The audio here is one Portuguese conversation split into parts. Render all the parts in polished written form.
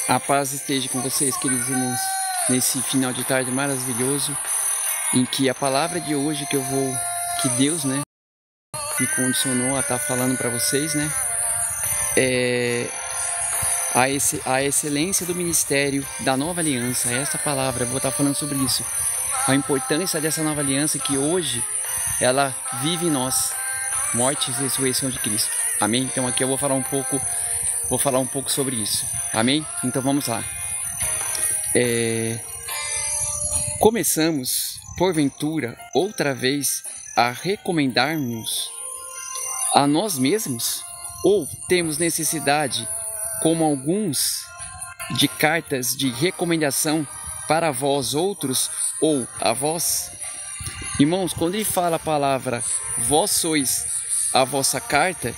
A paz esteja com vocês, queridos irmãos, nesse final de tarde maravilhoso, em que a palavra de hoje que Deus, né, me condicionou a estar falando para vocês, né, é a excelência do ministério da nova aliança. Essa palavra, eu vou estar falando sobre isso, a importância dessa nova aliança que hoje ela vive em nós, morte e ressurreição de Cristo. Amém? Então aqui eu vou falar um pouco sobre isso. Amém? Então vamos lá. Começamos, porventura, outra vez a recomendar-nos a nós mesmos? Ou temos necessidade, como alguns, de cartas de recomendação para vós outros ou a vós? Irmãos, quando ele fala a palavra vós sois a vossa carta,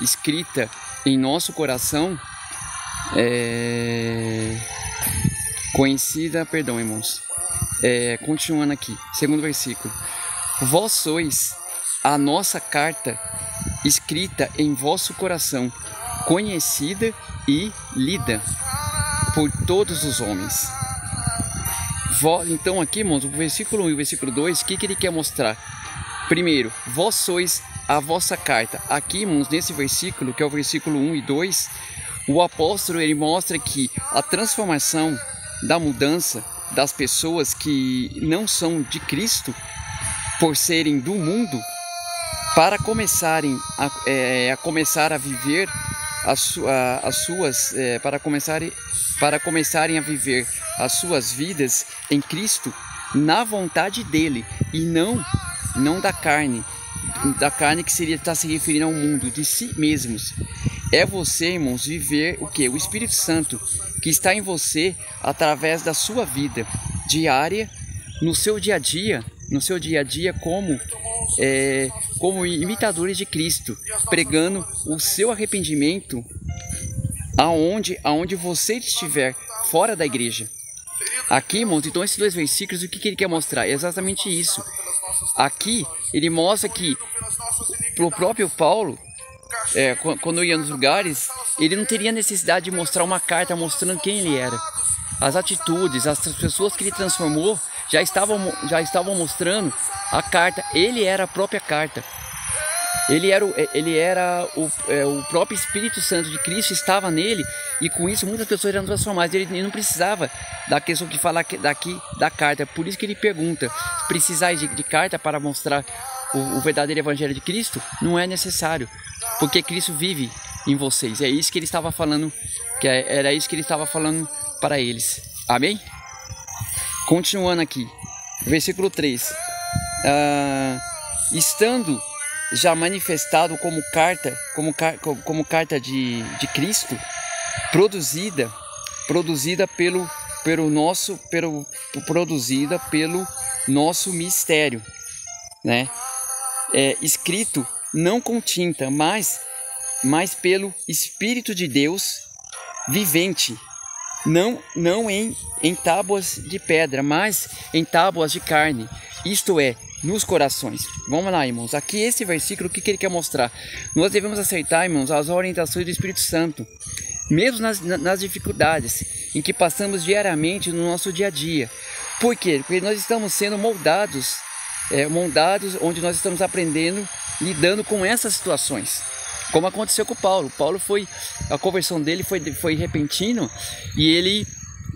escrita em nosso coração, irmãos, continuando aqui, segundo versículo, vós sois a nossa carta escrita em vosso coração, conhecida e lida por todos os homens. Então aqui, irmãos, o versículo 1 e o versículo 2, o que ele quer mostrar? Primeiro, vós sois a vossa carta. Aqui, irmãos, nesse versículo, que é o versículo 1 e 2, o apóstolo ele mostra que a transformação da mudança das pessoas que não são de Cristo, por serem do mundo, para começarem a viver para começarem a viver as suas vidas em Cristo na vontade dele e não da carne que seria estar se referindo ao mundo, de si mesmos. É você, irmãos, viver o que? O Espírito Santo que está em você através da sua vida diária, no seu dia a dia como imitadores de Cristo, pregando o seu arrependimento aonde você estiver fora da igreja. Aqui, irmãos, então esses dois versículos, o que ele quer mostrar? É exatamente isso. Aqui ele mostra que pro próprio Paulo, quando ia nos lugares, ele não teria necessidade de mostrar uma carta mostrando quem ele era. As atitudes, as pessoas que ele transformou já estavam mostrando a carta. Ele era a própria carta. Ele era o próprio Espírito Santo de Cristo estava nele, e com isso muitas pessoas eram transformadas. Ele não precisava da questão que fala daqui da carta. Por isso que ele pergunta: precisais de carta para mostrar o verdadeiro evangelho de Cristo? Não é necessário, porque Cristo vive em vocês. É isso que ele estava falando, era isso que ele estava falando para eles. Amém? Continuando aqui, versículo 3. estando já manifestado como carta de Cristo, produzida pelo nosso mistério, né? Escrito não com tinta, mas pelo Espírito de Deus vivente, não em tábuas de pedra, mas em tábuas de carne, isto é, nos corações. Vamos lá, irmãos. Aqui esse versículo, o que ele quer mostrar? Nós devemos aceitar, irmãos, as orientações do Espírito Santo, mesmo nas dificuldades em que passamos diariamente no nosso dia a dia. Por quê? Porque nós estamos sendo moldados, onde nós estamos aprendendo, lidando com essas situações. Como aconteceu com Paulo. A conversão dele foi repentino e ele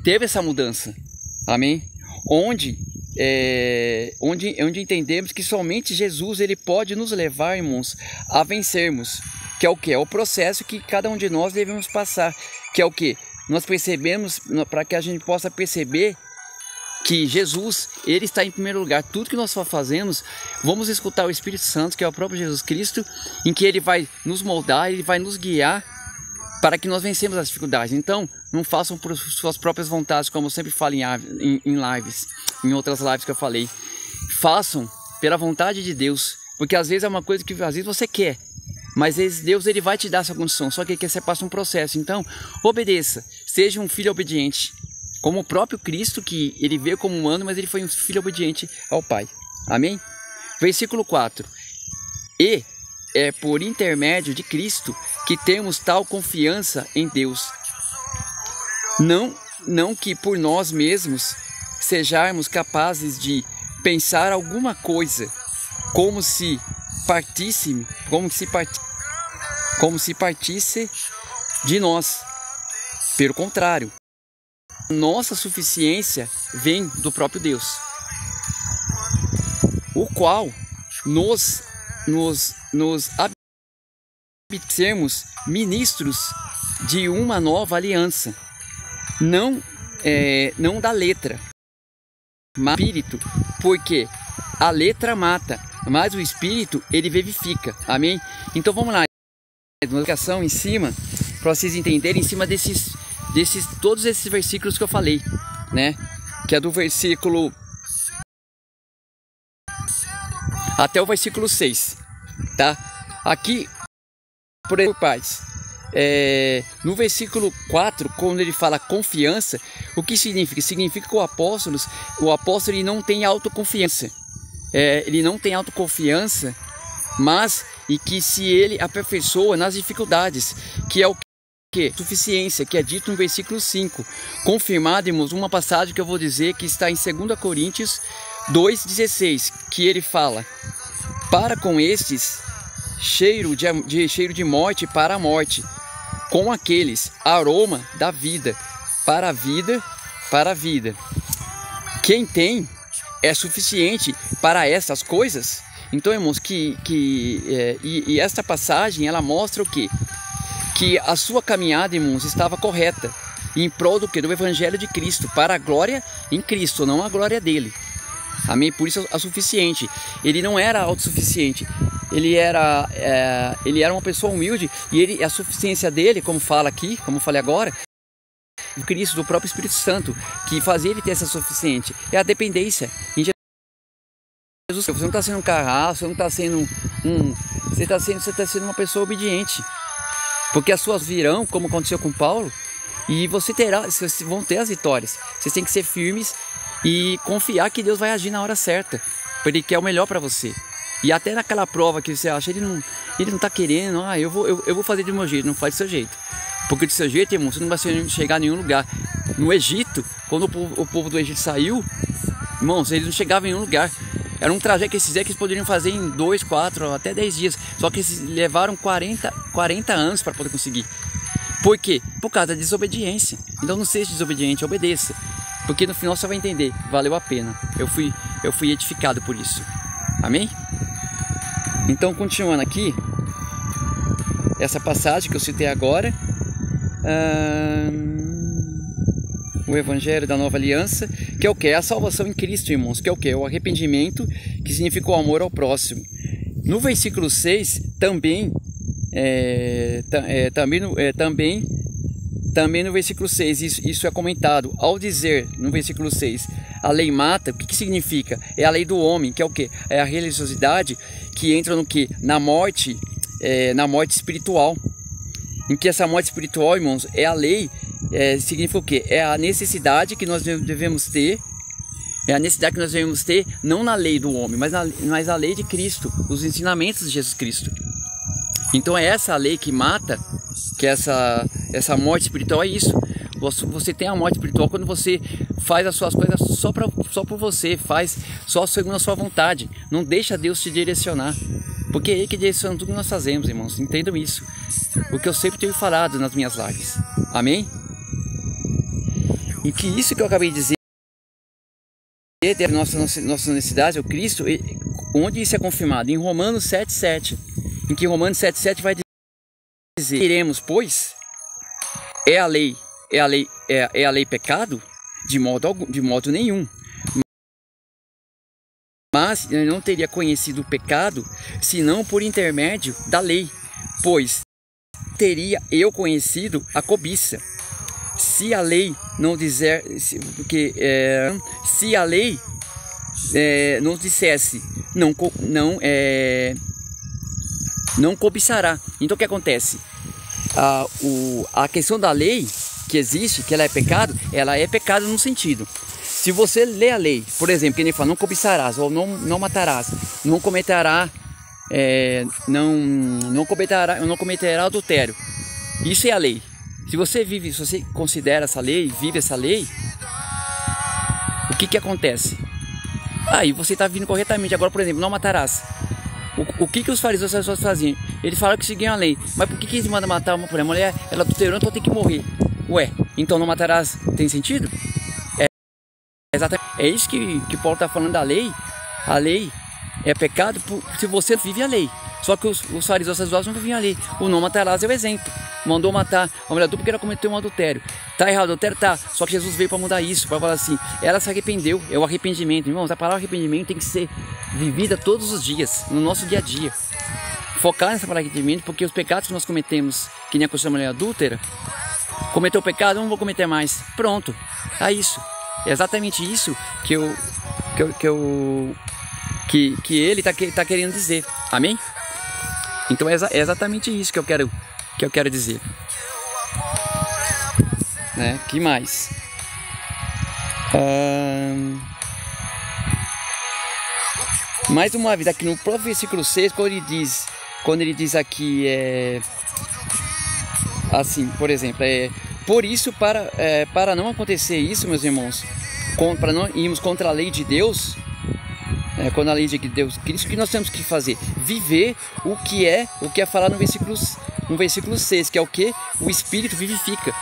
teve essa mudança. Amém? Onde entendemos que somente Jesus ele pode nos levar, irmãos, a vencermos. Que é o que? É o processo que cada um de nós devemos passar. Que é o que? Nós percebemos, para que a gente possa perceber que Jesus, ele está em primeiro lugar. Tudo que nós fazemos, vamos escutar o Espírito Santo, que é o próprio Jesus Cristo, em que ele vai nos moldar, ele vai nos guiar para que nós vencemos as dificuldades. Então, não façam por suas próprias vontades, como eu sempre falo em lives, em outras lives que eu falei. Façam pela vontade de Deus, porque às vezes é uma coisa que às vezes você quer, mas Deus ele vai te dar essa condição, só que você passa um processo. Então, obedeça, seja um filho obediente, como o próprio Cristo, que ele veio como humano, mas ele foi um filho obediente ao Pai. Amém? Versículo 4. E é por intermédio de Cristo que temos tal confiança em Deus. Não que por nós mesmos sejamos capazes de pensar alguma coisa como se partisse de nós. Pelo contrário, nossa suficiência vem do próprio Deus, o qual nos sermos ministros de uma nova aliança, não da letra, mas do espírito, porque a letra mata, mas o espírito ele vivifica. Amém? Então vamos lá, uma explicação em cima, para vocês entenderem, em cima todos esses versículos que eu falei, né? Que é do versículo até o versículo 6, tá? Aqui, por paz, no versículo 4, quando ele fala confiança, o que significa? Significa que o apóstolo ele não tem autoconfiança. Ele não tem autoconfiança, mas e que se ele aperfeiçoa nas dificuldades, que é o que? Suficiência, que é dito no versículo 5, confirmado, irmãos, uma passagem que eu vou dizer que está em 2 Coríntios 2,16, que ele fala: para com estes cheiro de morte para a morte, com aqueles aroma da vida para a vida. Quem tem é suficiente para essas coisas. Então, irmãos, e esta passagem ela mostra o quê? Que a sua caminhada, irmãos, estava correta, em prol do que? Do Evangelho de Cristo, para a glória em Cristo, não a glória dele. Amém? Por isso a suficiente. Ele não era autossuficiente, ele era uma pessoa humilde, e a suficiência dele, como fala aqui, como eu falei agora, do Cristo, do próprio Espírito Santo, que fazia ele ter essa suficiente, é a dependência em Jesus. Você não está sendo um carrasco, você não está sendo você está sendo uma pessoa obediente, porque as suas virão, como aconteceu com Paulo, e vocês vão ter as vitórias. Vocês têm que ser firmes e confiar que Deus vai agir na hora certa, porque Ele quer o melhor para você. E até naquela prova que você acha, ele não está querendo, eu vou fazer do meu jeito, não faz do seu jeito. Porque do seu jeito, irmão, você não vai chegar a nenhum lugar. No Egito, quando o povo do Egito saiu, irmãos, eles não chegavam em nenhum lugar. Era um trajeto que eles fizeram que eles poderiam fazer em 2, 4, até 10 dias. Só que eles levaram 40 anos para poder conseguir. Por quê? Por causa da desobediência. Então não seja desobediente, obedeça. Porque no final você vai entender, valeu a pena. Eu fui edificado por isso. Amém? Então, continuando aqui, essa passagem que eu citei agora, o Evangelho da Nova Aliança, que é o que? É a salvação em Cristo, irmãos, que é o que? É o arrependimento, que significa o amor ao próximo. No versículo 6, também no versículo 6, isso é comentado. Ao dizer no versículo 6, a lei mata, o que significa? É a lei do homem, que é o quê? É a religiosidade que entra no quê? Na morte espiritual. Em que essa morte espiritual, irmãos, é a lei, significa o quê? É a necessidade que nós devemos ter. É a necessidade que nós devemos ter, não na lei do homem, mas na lei de Cristo, os ensinamentos de Jesus Cristo. Então é essa a lei que mata, que essa morte espiritual é isso. Você tem a morte espiritual quando você faz as suas coisas só por você, faz só segundo a sua vontade. Não deixa Deus te direcionar, porque é Ele que direciona tudo que nós fazemos, irmãos. Entendam isso, o que eu sempre tenho falado nas minhas lives. Amém? E que isso que eu acabei de dizer, nossa necessidade, o Cristo, onde isso é confirmado? Em Romanos 7,7, em que Romanos 7,7 vai dizer: iremos, pois, é a lei pecado? De modo nenhum. Mas eu não teria conhecido o pecado, senão por intermédio da lei, pois teria eu conhecido a cobiça. Se a lei não disser, se a lei não dissesse, não cobiçará. Então o que acontece? A questão da lei que existe, que ela é pecado no sentido. Se você lê a lei, por exemplo, que ele fala, não cobiçarás, ou não matarás, não cometerá adultério. Isso é a lei. Se você considera essa lei, vive essa lei, o que acontece? Aí você está vindo corretamente. Agora, por exemplo, não matarás. O que os fariseus faziam? Eles falaram que seguiam a lei. Mas por que eles mandam matar uma mulher? Ela adulterou, então tem que morrer. Ué, então não matarás tem sentido? É isso que Paulo está falando da lei. A lei é pecado se você vive a lei. Só que os fariseus não viviam a lei. O não matarás é o exemplo. Mandou matar a mulher adulta porque ela cometeu um adultério. Tá errado, adultério tá. Só que Jesus veio para mudar isso, para falar assim, ela se arrependeu, é o arrependimento. Irmãos, a palavra arrependimento tem que ser vivida todos os dias, no nosso dia a dia. Focar nessa palavra arrependimento, porque os pecados que nós cometemos, que nem a mulher adúltera, cometeu o pecado, eu não vou cometer mais. Pronto, é isso. É exatamente isso que ele tá querendo dizer. Amém? Então é exatamente isso que eu quero dizer. Que mais? Mais uma vez, aqui no próprio versículo 6, quando ele diz aqui, assim, por exemplo, por isso, para não acontecer isso, meus irmãos, para não irmos contra a lei de Deus, quando a lei de Deus, isso que nós temos que fazer, viver o que é falado no versículo 6, que é o que? O Espírito vivifica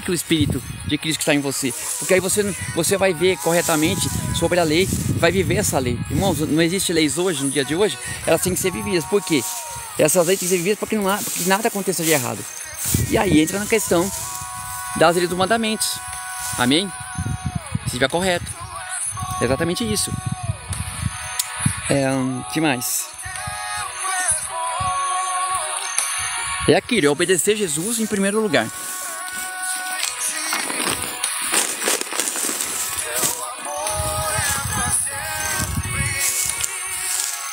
o Espírito de Cristo que está em você, porque aí você vai ver corretamente sobre a lei, vai viver essa lei. Irmãos, não existe leis hoje, no dia de hoje, elas têm que ser vividas. Por quê? Essas leis têm que ser vividas porque nada aconteça de errado. E aí entra na questão das leis dos mandamentos. Amém? Se estiver correto. É exatamente isso. Que mais? É aquilo, é obedecer Jesus em primeiro lugar.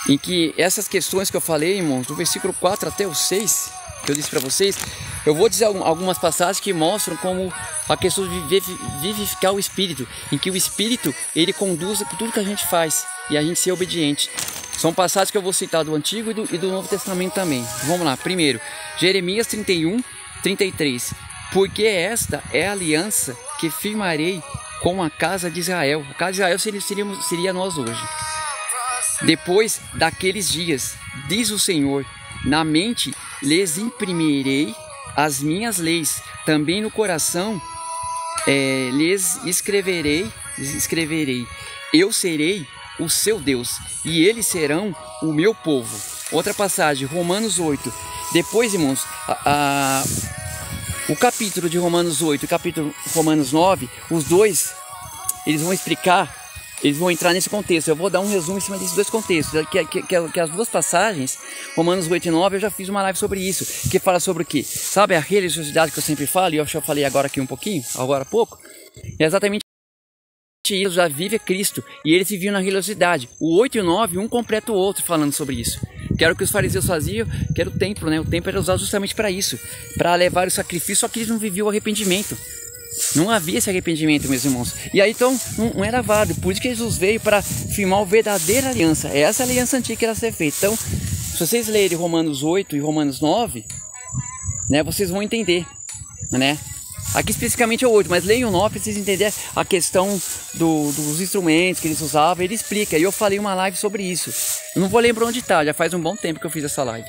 Em que essas questões que eu falei, irmãos, do versículo 4 até o 6, que eu disse para vocês, eu vou dizer algumas passagens que mostram como a questão de vivificar o Espírito, em que o Espírito, ele conduz tudo que a gente faz e a gente ser obediente. São passagens que eu vou citar do Antigo e do Novo Testamento também. Vamos lá, primeiro, Jeremias 31, 33. Porque esta é a aliança que firmarei com a casa de Israel. A casa de Israel seria nós hoje. Depois daqueles dias, diz o Senhor, na mente lhes imprimirei as minhas leis, também no coração lhes escreverei. Eu serei o seu Deus, e eles serão o meu povo. Outra passagem, Romanos 8. Depois, irmãos, o capítulo de Romanos 8 e o capítulo de Romanos 9, os dois, eles vão explicar eles vão entrar nesse contexto. Eu vou dar um resumo em cima desses dois contextos, que as duas passagens, Romanos 8 e 9, eu já fiz uma live sobre isso, que fala sobre o quê? Sabe a religiosidade que eu sempre falo, e eu já falei agora aqui um pouquinho, agora há pouco, é exatamente isso, já vive Cristo, e eles viviam na religiosidade. O 8 e o 9, um completa o outro falando sobre isso. Que era o que os fariseus faziam, que era o templo, né? O templo era usado justamente para isso, para levar o sacrifício, só que eles não viviam o arrependimento. Não havia esse arrependimento, meus irmãos. E aí então não era válido. Por isso que Jesus veio para firmar a verdadeira aliança. Essa aliança antiga que era ser feita. Então, se vocês lerem Romanos 8 e Romanos 9, né, vocês vão entender, né? Aqui especificamente é o 8, mas leiam o 9 para vocês entenderem a questão dos instrumentos que eles usavam. Ele explica. E eu falei uma live sobre isso. Eu não vou lembrar onde está. Já faz um bom tempo que eu fiz essa live.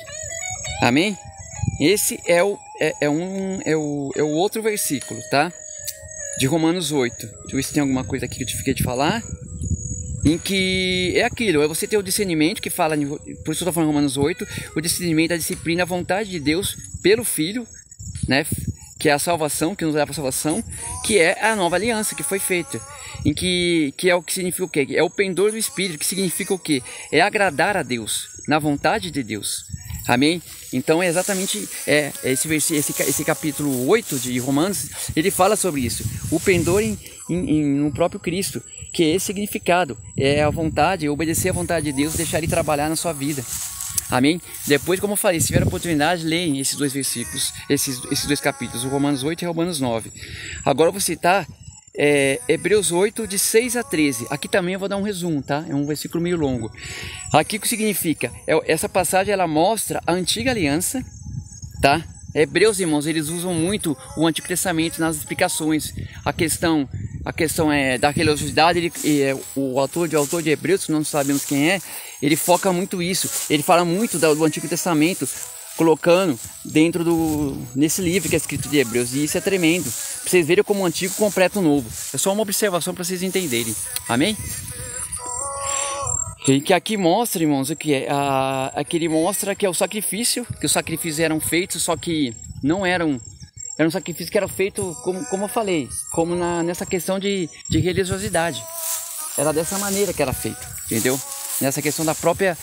Amém? Esse é o outro versículo, tá? De Romanos 8. Deixa eu ver se tem alguma coisa aqui que eu te fiquei de falar. Em que é aquilo, é você ter o discernimento que fala, por isso eu estou falando Romanos 8, o discernimento da disciplina, a vontade de Deus pelo Filho, né? Que é a salvação, que nos leva para a salvação, que é a nova aliança que foi feita. Em que é o que significa o quê? É o pendor do Espírito, que significa o quê? É agradar a Deus, na vontade de Deus. Amém? Então é exatamente esse capítulo 8 de Romanos, ele fala sobre isso. O pendor no próprio Cristo, que é esse significado. É a vontade, obedecer à vontade de Deus, deixar Ele trabalhar na sua vida. Amém? Depois, como eu falei, se tiver a oportunidade, leem esses dois versículos, esses dois capítulos, o Romanos 8 e Romanos 9. Agora eu vou citar Hebreus 8, de 6 a 13. Aqui também eu vou dar um resumo, tá? É um versículo meio longo. Aqui o que significa? Essa passagem ela mostra a antiga aliança, tá? Hebreus, irmãos, eles usam muito o Antigo Testamento nas explicações. A questão da religiosidade, o autor de Hebreus, que não sabemos quem é, ele foca muito isso. Ele fala muito do Antigo Testamento, colocando nesse livro que é escrito de Hebreus. E isso é tremendo. Pra vocês verem como o Antigo completa o Novo. É só uma observação para vocês entenderem. Amém? E que aqui mostra, irmãos, o que é? Aqui ele mostra que é o sacrifício, que os sacrifícios eram feitos, só que não eram... Era um sacrifício que era feito, como eu falei, como nessa questão de religiosidade. Era dessa maneira que era feito, entendeu? Nessa questão da própria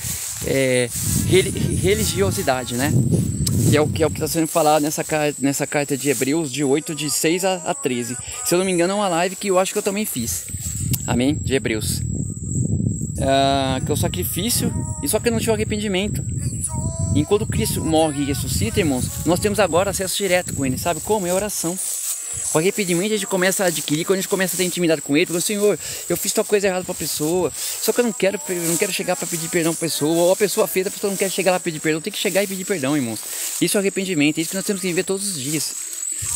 religiosidade, né? Que é o que está sendo falado nessa carta de Hebreus, de 8, de 6 a 13. Se eu não me engano, é uma live que eu acho que eu também fiz. Amém? De Hebreus. Que é o sacrifício, e só que não tinha o arrependimento. Enquanto Cristo morre e ressuscita, irmãos, nós temos agora acesso direto com Ele. Sabe como? É oração. O arrependimento a gente começa a adquirir quando a gente começa a ter intimidade com Ele. Porque, Senhor, eu fiz tal coisa errada para a pessoa, só que eu não quero chegar para pedir perdão para a pessoa. Ou a pessoa fez, a pessoa não quer chegar lá para pedir perdão. Tem que chegar e pedir perdão, irmãos. Isso é arrependimento, é isso que nós temos que viver todos os dias.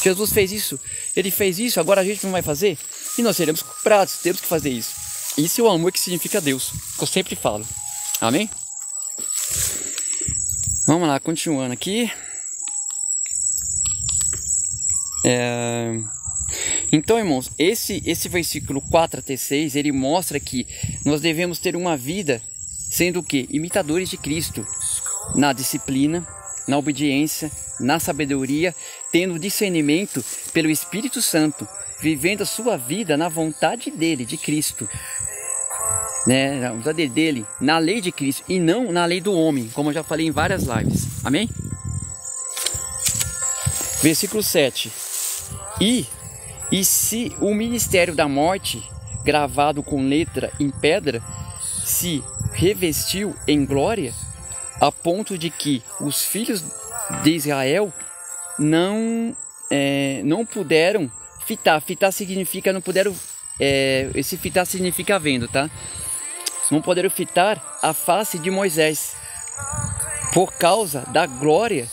Jesus fez isso, Ele fez isso, agora a gente não vai fazer? E nós seremos cobrados, temos que fazer isso. Isso é o amor que significa Deus, que eu sempre falo. Amém? Vamos lá, continuando aqui. Então, irmãos, esse versículo 4 até 6, ele mostra que nós devemos ter uma vida sendo o quê? Imitadores de Cristo, na disciplina, na obediência, na sabedoria, tendo discernimento pelo Espírito Santo, vivendo a sua vida na vontade dele, de Cristo, né? Na vontade dele, na lei de Cristo e não na lei do homem, como eu já falei em várias lives. Amém? Versículo 7. E se o ministério da morte, gravado com letra em pedra, se revestiu em glória, a ponto de que os filhos de Israel não puderam fitar. Fitar significa não puderam. Esse fitar significa vendo, tá? Não puderam fitar a face de Moisés, por causa da glória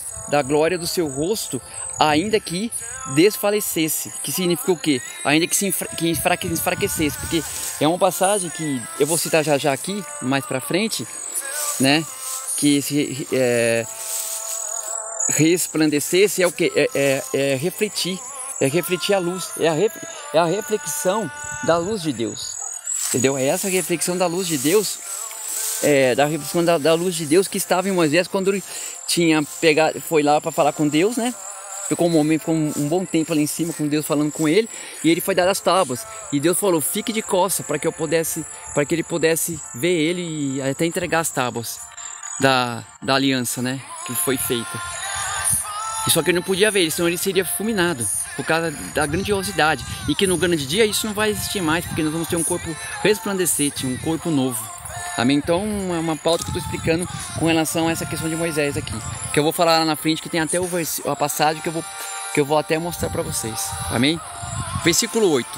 do seu rosto, ainda que desfalecesse. Que significa o quê? Ainda que enfraquecesse. Porque é uma passagem que eu vou citar já aqui, mais pra frente, né? Que se resplandecesse é o que? Refletir a luz, é a reflexão da luz de Deus, entendeu? É essa reflexão da luz de Deus, da luz de Deus que estava em Moisés quando ele foi lá para falar com Deus, né? ficou um momento, ficou um bom tempo ali em cima com Deus falando com ele, e ele foi dar as tábuas. E Deus falou: fique de costa para que ele pudesse ver ele e até entregar as tábuas da aliança, né, que foi feita. E só que ele não podia ver ele, senão ele seria fulminado por causa da grandiosidade, e que no grande dia isso não vai existir mais, porque nós vamos ter um corpo resplandecente, um corpo novo. Amém? Então é uma pauta que eu estou explicando com relação a essa questão de Moisés aqui, que eu vou falar lá na frente, que tem até a passagem que eu vou até mostrar para vocês. Amém? Versículo 8.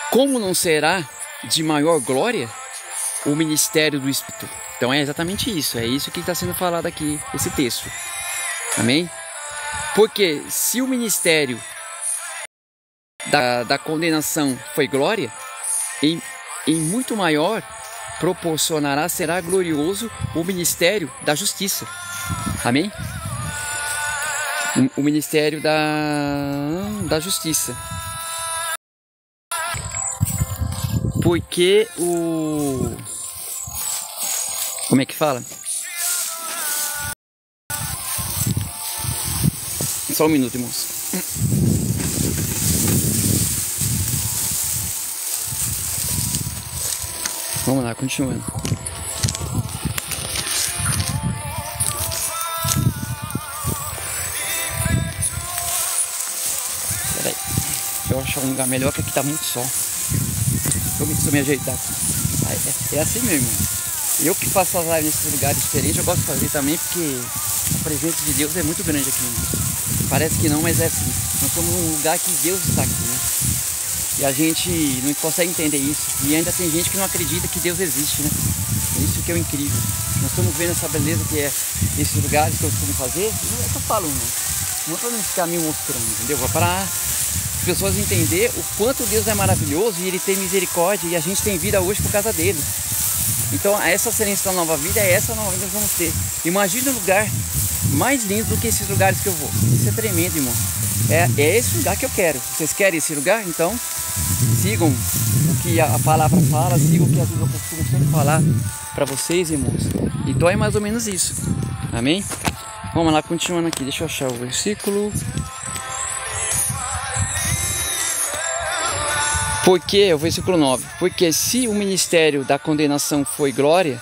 Como não será de maior glória o ministério do Espírito? Então é exatamente isso, é isso que está sendo falado aqui, esse texto. Amém? Porque se o ministério da condenação foi glória, em muito maior proporcionará, será glorioso o ministério da justiça. Amém? O ministério da justiça. Porque como é que fala? Só um minuto, irmãos. Vamos lá, continuando. Peraí, deixa eu achar um lugar melhor, que aqui tá muito sol. Deixa eu me ajeitar aqui. É assim mesmo. Eu que faço as lives nesses lugares diferentes, eu gosto de fazer também, porque a presença de Deus é muito grande aqui, né? Parece que não, mas é assim. Nós somos num lugar que Deus está aqui, né? E a gente não consegue entender isso. E ainda tem gente que não acredita que Deus existe, né? Isso que é o incrível. Nós estamos vendo essa beleza que é esses lugares que eu costumo fazer. Não é que eu falo, não é para não ficar me mostrando, entendeu? É para as pessoas entenderem o quanto Deus é maravilhoso e Ele tem misericórdia, e a gente tem vida hoje por causa dele. Então essa excelência da nova vida é essa nova vida que nós vamos ter. Imagina um lugar mais lindo do que esses lugares que eu vou. Isso é tremendo, irmão. É esse lugar que eu quero. Vocês querem esse lugar? Então sigam o que a palavra fala, sigam o que às vezes eu costumo sempre falar para vocês, irmãos. Então é mais ou menos isso. Amém? Vamos lá, continuando aqui. Deixa eu achar o versículo. Porque, o versículo 9. Porque se o ministério da condenação foi glória,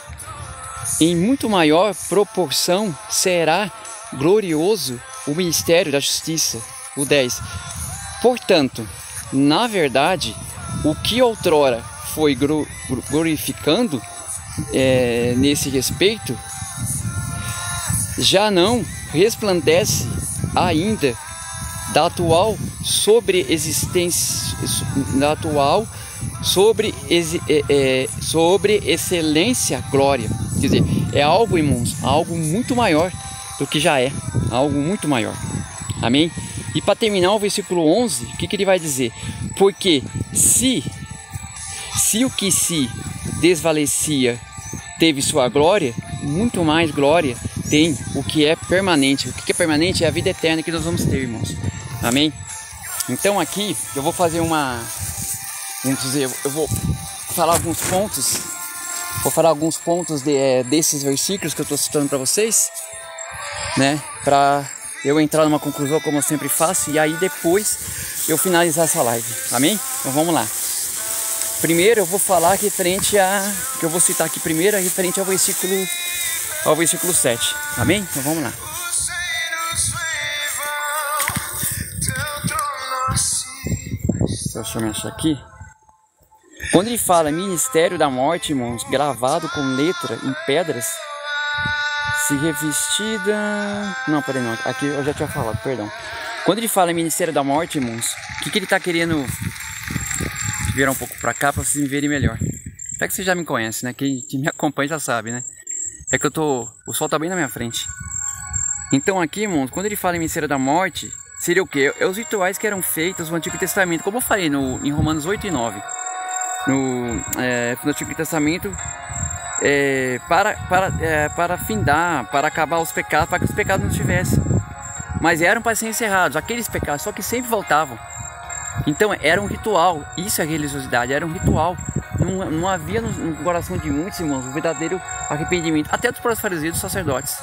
em muito maior proporção será glorioso o ministério da justiça. O 10. Portanto, na verdade, o que outrora foi glorificando nesse respeito, já não resplandece ainda da atual sobre excelência glória. Quer dizer, é algo, irmãos, algo muito maior do que já é, algo muito maior. Amém? E para terminar o versículo 11, o que ele vai dizer? Porque se o que se desvalecia teve sua glória, muito mais glória tem o que é permanente. O que é permanente é a vida eterna que nós vamos ter, irmãos. Amém? Então aqui eu vou fazer eu vou falar alguns pontos. Vou falar alguns pontos desses versículos que eu estou citando para vocês, né? Para eu entrar numa conclusão, como eu sempre faço, e aí depois eu finalizar essa live. Amém? Então vamos lá. Primeiro eu vou falar referente que eu vou citar aqui primeiro, referente ao versículo 7. Amém? Então vamos lá. Deixa eu me achar aqui. Quando ele fala ministério da morte, irmãos, gravado com letra em pedras, se revestida... Não, peraí, não. Aqui eu já tinha falado, perdão. Quando ele fala ministério da morte, irmãos, o que ele está querendo... Virar um pouco para cá para vocês me verem melhor. Até que você já me conhece, né? Quem me acompanha já sabe, né? É que o sol tá bem na minha frente. Então aqui, irmãos, quando ele fala em ministério da morte, seria o quê? É os rituais que eram feitos no Antigo Testamento. Como eu falei em Romanos 8 e 9. No Antigo Testamento, para findar, para acabar os pecados, para que os pecados não tivessem. Mas eram para ser encerrados, aqueles pecados, só que sempre voltavam. Então era um ritual, isso é religiosidade, era um ritual. Não havia no coração de muitos, irmãos, o verdadeiro arrependimento, até dos próprios fariseus e dos sacerdotes.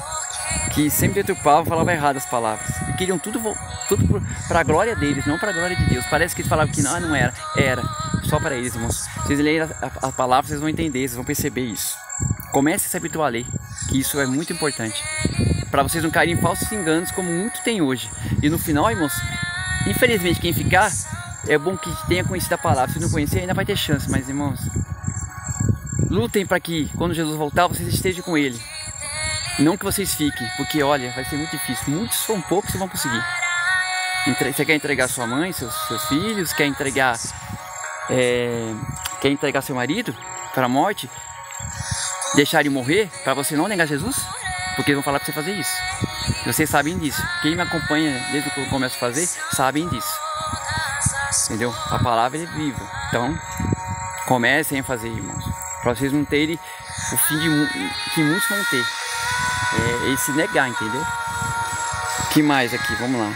que sempre deturpavam, falavam errado as palavras. E queriam tudo para a glória deles, não para a glória de Deus. Parece que eles falavam que não era. Era só para eles, irmãos. Vocês lerem a palavra, vocês vão entender, vocês vão perceber isso. Comece a se habituar a ler, que isso é muito importante. Para vocês não caírem em falsos enganos, como muito tem hoje. E no final, irmãos, infelizmente, quem ficar, é bom que tenha conhecido a palavra. Se não conhecer, ainda vai ter chance. Mas, irmãos, lutem para que, quando Jesus voltar, vocês estejam com Ele. Não que vocês fiquem, porque, olha, vai ser muito difícil. Muitos são poucos que vão conseguir. Você quer entregar sua mãe, seus filhos, quer entregar seu marido para a morte, deixar ele morrer, para você não negar Jesus? Porque eles vão falar para você fazer isso. E vocês sabem disso. Quem me acompanha desde que eu começo a fazer, sabem disso. Entendeu? A palavra é viva. Então, comecem a fazer, irmãos. Para vocês não terem o fim que muitos vão ter. É se negar, entendeu? O que mais aqui? Vamos lá.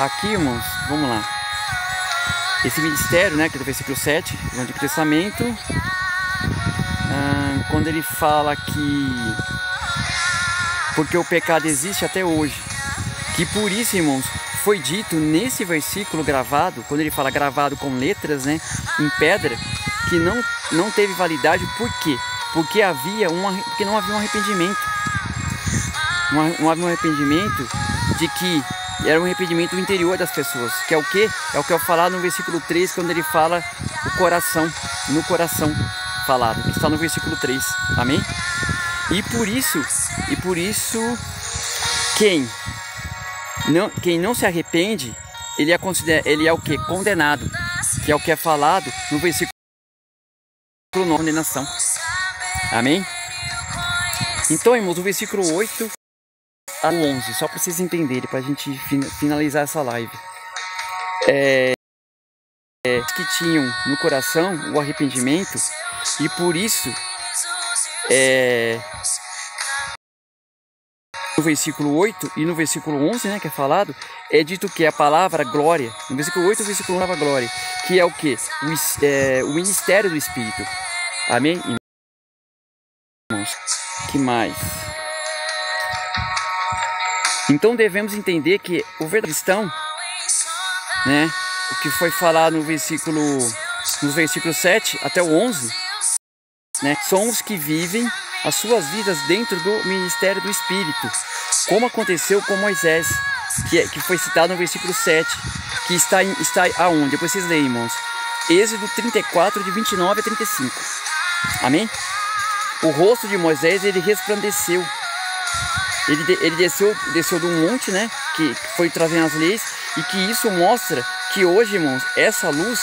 Aqui, irmãos, vamos lá. Esse ministério, né, que é do versículo 7 do Antigo Testamento, quando ele fala que porque o pecado existe até hoje, que por isso, irmãos, foi dito nesse versículo gravado, quando ele fala gravado com letras, né, em pedra, que não teve validade. Por quê? Porque não havia um arrependimento. Não havia um arrependimento de que era um arrependimento interior das pessoas. Que é o quê? É o que eu falar no versículo 3, quando ele fala o coração, no coração falado, que está no versículo 3. Amém? E por isso, quem não se arrepende, ele é o quê? Condenado. Que é o que é falado no versículo 9, condenação. Amém? Então, irmãos, o versículo 8 ao 11, só para vocês entenderem, para a gente finalizar essa live. Que tinham no coração o arrependimento, e por isso, no versículo 8 e no versículo 11, né, que é falado, é dito que a palavra glória, no versículo 8 e no versículo 11, a palavra glória, que é o que? O ministério do Espírito. Amém? Que mais? Então devemos entender que o verdadeiro cristão, né, o que foi falado nos versículos 7 até o 11, né, são os que vivem as suas vidas dentro do ministério do Espírito, como aconteceu com Moisés, que foi citado no versículo 7, que está aonde? Depois vocês leem, irmãos. Êxodo 34, de 29 a 35. Amém? O rosto de Moisés, ele resplandeceu. Ele desceu de um monte, né, que foi trazendo as leis, e que isso mostra que hoje, irmãos, essa luz,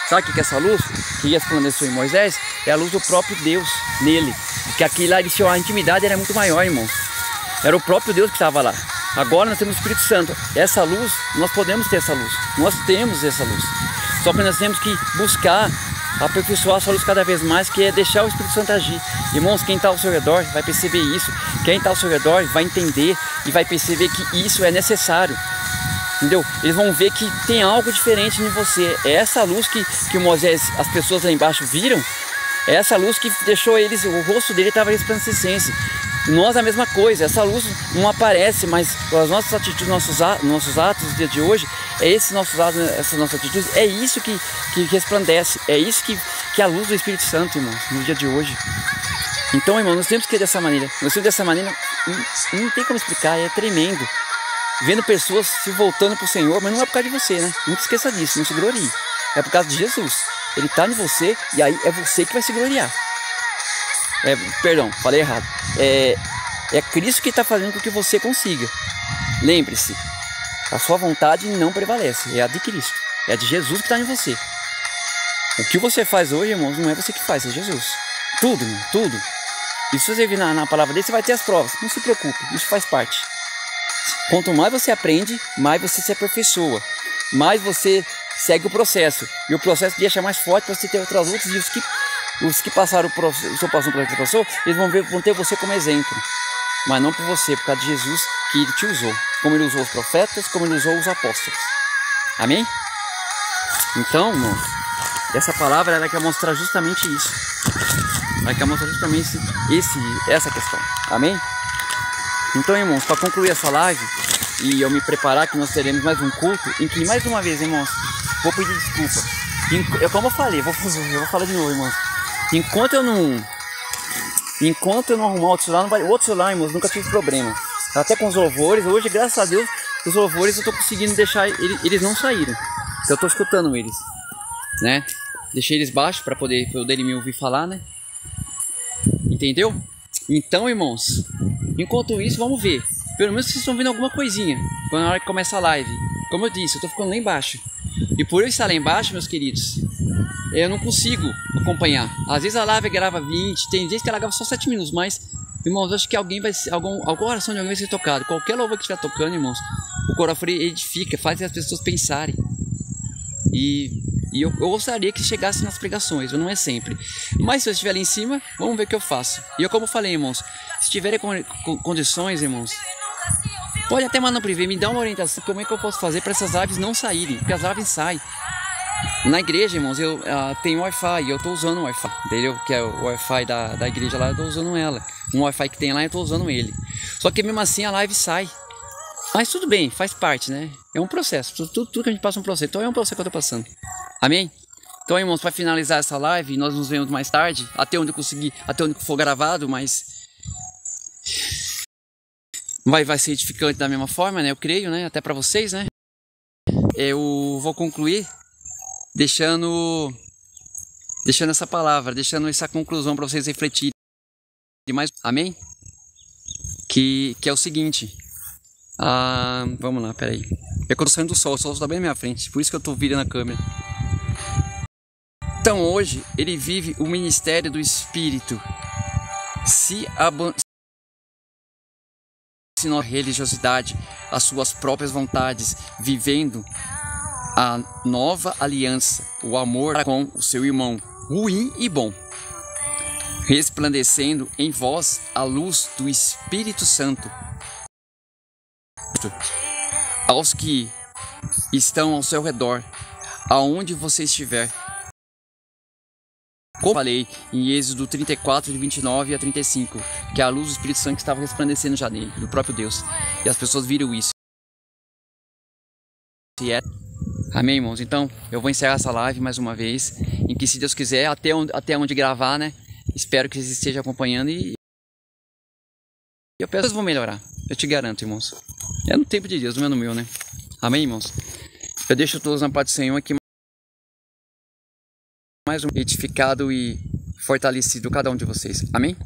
sabe o que é essa luz que resplandeceu em Moisés? É a luz do próprio Deus nele. Que aqui lá a intimidade era muito maior, irmãos. Era o próprio Deus que estava lá. Agora nós temos o Espírito Santo. Essa luz, nós podemos ter essa luz. Nós temos essa luz. Só que nós temos que buscar aperfeiçoar a sua luz cada vez mais, que é deixar o Espírito Santo agir. Irmãos, quem está ao seu redor vai perceber isso. Quem está ao seu redor vai entender e vai perceber que isso é necessário. Entendeu? Eles vão ver que tem algo diferente em você. É essa luz que Moisés, as pessoas lá embaixo viram. É essa luz que deixou eles, o rosto dele estava resplandecente. Nós a mesma coisa, essa luz não aparece, mas as nossas atitudes, nossos atos do dia de hoje, esses nossos atos, essas nossas atitudes, é isso que resplandece, é isso que é a luz do Espírito Santo, irmão, no dia de hoje. Então, irmão, nós temos que ir dessa maneira. Nós temos dessa maneira, não tem como explicar, é tremendo. Vendo pessoas se voltando para o Senhor, mas não é por causa de você, né? Não esqueça disso, não se glorie. É por causa de Jesus. Ele está em você e aí é você que vai se gloriar. Perdão, falei errado. É Cristo que está fazendo com que você consiga. Lembre-se, a sua vontade não prevalece, é a de Cristo. É a de Jesus que está em você. O que você faz hoje, irmãos, não é você que faz, é Jesus. Tudo, irmão, tudo. E se você vir na palavra dele, você vai ter as provas. Não se preocupe, isso faz parte. Quanto mais você aprende, mais você se aperfeiçoa. Mais você segue o processo. E o processo deixa mais forte para você ter outras lutas. E os que passaram por que passou, eles vão ter você como exemplo. Mas não por você, por causa de Jesus que ele te usou. Como ele usou os profetas, como ele usou os apóstolos. Amém? Então, irmãos, essa palavra ela quer mostrar justamente isso. Vai querer mostrar justamente essa questão. Amém? Então, irmãos, para concluir essa live e eu me preparar que nós teremos mais um culto em que, mais uma vez, irmãos, vou pedir desculpa. Como eu falei, eu vou falar de novo, irmãos. Enquanto eu não arrumar outro celular, irmãos, nunca tive problema. Até com os louvores, hoje, graças a Deus, os louvores eu tô conseguindo deixar, eles não saíram. Eu tô escutando eles, né? Deixei eles baixos para poder me ouvir falar, né? Entendeu? Então, irmãos, enquanto isso, vamos ver. Pelo menos vocês estão vendo alguma coisinha na hora que começa a live. Como eu disse, eu tô ficando lá embaixo. E por eu estar lá embaixo, meus queridos, eu não consigo acompanhar. Às vezes a live grava 20, tem vezes que ela grava só 7 minutos, mas, irmãos, eu acho que alguma oração de alguém vai ser tocado. Qualquer louvor que estiver tocando, irmãos, o coração edifica, faz as pessoas pensarem. E eu gostaria que chegasse nas pregações, mas não é sempre. Mas se eu estiver ali em cima, vamos ver o que eu faço. E eu, como falei, irmãos, se tiverem condições, irmãos, pode até mandar no privê, me dá uma orientação como é que eu posso fazer para essas lives não saírem, porque as lives saem. Na igreja, irmãos, eu tenho Wi-Fi e eu estou usando o Wi-Fi, entendeu? Que é o Wi-Fi da igreja lá, eu estou usando ela. Um Wi-Fi que tem lá, eu estou usando ele. Só que mesmo assim a live sai. Mas tudo bem, faz parte, né? É um processo, tudo que a gente passa é um processo. Então é um processo que eu estou passando. Amém? Então, irmãos, para finalizar essa live, nós nos vemos mais tarde, até onde eu conseguir, até onde for gravado, mas vai ser edificante da mesma forma, né? Eu creio, né? Até para vocês, né? Eu vou concluir deixando essa palavra, deixando essa conclusão para vocês refletirem. Mais, amém? Que é o seguinte. Vamos lá, peraí. É que eu tô saindo do sol, o sol está bem na minha frente, por isso que eu tô virando a câmera. Então hoje ele vive o ministério do Espírito. Se a religiosidade, as suas próprias vontades, vivendo a nova aliança, o amor com o seu irmão, ruim e bom, resplandecendo em vós a luz do Espírito Santo. Aos que estão ao seu redor, aonde você estiver. Como falei em Êxodo 34, de 29 a 35, que a luz do Espírito Santo estava resplandecendo já nele, do próprio Deus. E as pessoas viram isso. Amém, irmãos? Então, eu vou encerrar essa live mais uma vez, em que, se Deus quiser, até onde gravar, né? Espero que vocês estejam acompanhando e eu penso que vocês vão melhorar. Eu te garanto, irmãos. É no tempo de Deus, não é no meu, né? Amém, irmãos? Eu deixo todos na paz do Senhor aqui, mais um edificado e fortalecido cada um de vocês. Amém?